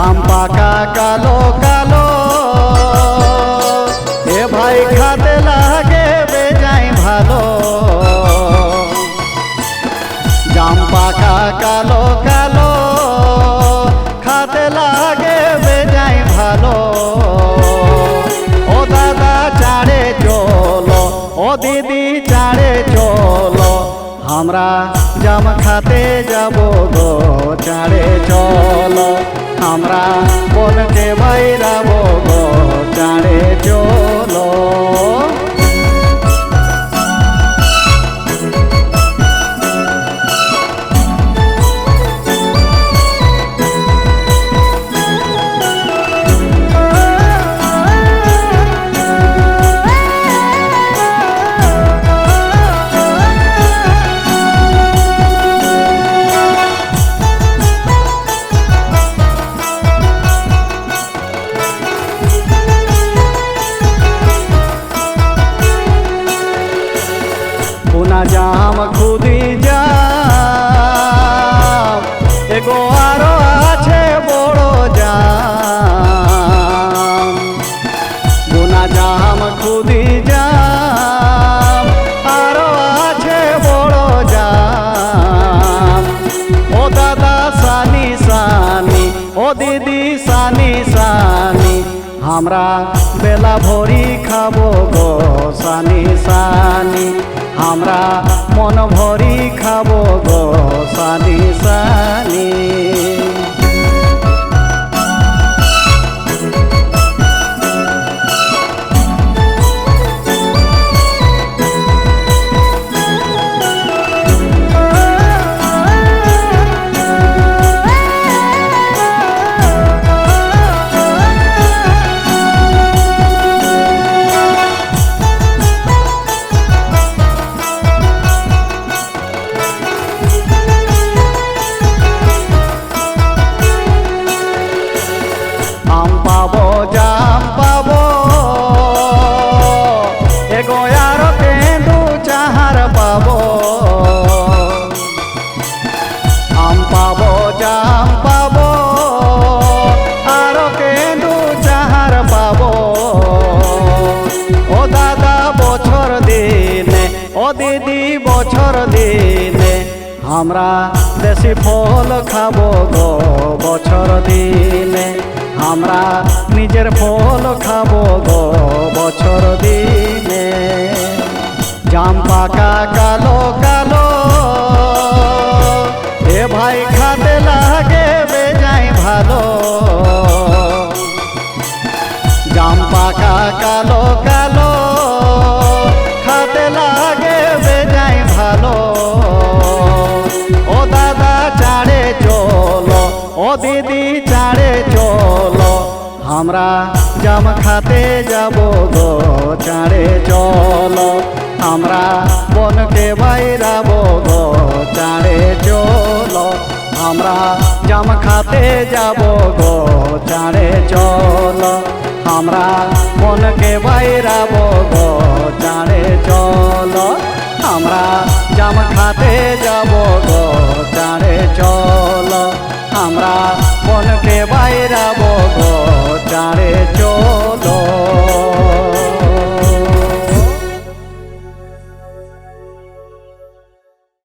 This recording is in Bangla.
জাম পাকা কালো কালো এ ভাই খাতে লাগে বেজায় ভালো। জাম পাকা কালো কালো খাতে লাগে বেজায় ভালো। ও দাদা চাড়ে চলো, ও দিদি চাড়ে চলো, আমরা জাম খাতে যাব গো চাড়ে চলো। আমরা বনকে বাইরাবো গো চাড়ে চলো। জাম খুদি জাম এগো আরো আছে বড় জাম। গুনা জাম খুদি জাম আরো আছে বড় জাম। ও দাদা সানি সানি, ও দিদি সানি সানি, আমরা বেলা ভরি খাবো গো সানি সানি। আমরা মন ভরি খাবো গো সানি সানি। আম পাবো জাম পাবো এগো আরো তেঁদু চাহার পাবো। আম পাবো জাম পাবো আরো তেঁদু চাহার পাবো। ও দাদা বছর দিনে, ও দিদি বছর দিনে, আমরা দেশি ফল খাবো গো বছর দিনে। আমরা নিজের ফল খাবো গো বছর দিনে। জাম পাকা কালো কালো এ ভাই খাতে লাগে বেজায় ভালো। জাম পাকা কালো কালো খাতে লাগে বেজায় ভালো। ও দাদা চাড়ে চলো, ও দিদি চাড়ে চলো, আমরা জাম খাতে যাব গো চাড়ে চলো। আমরা বনকে বাইরাবো গো চাড়ে চলো। আমরা জাম খাতে যাব গো চাড়ে চলো। আমরা বনকে বাইরাবো গো চাড়ে চলো। আমরা জাম খাতে যাব গো চাড়ে চলো। আমরা বনকে বাইরাবো গো চাড়ে চলো।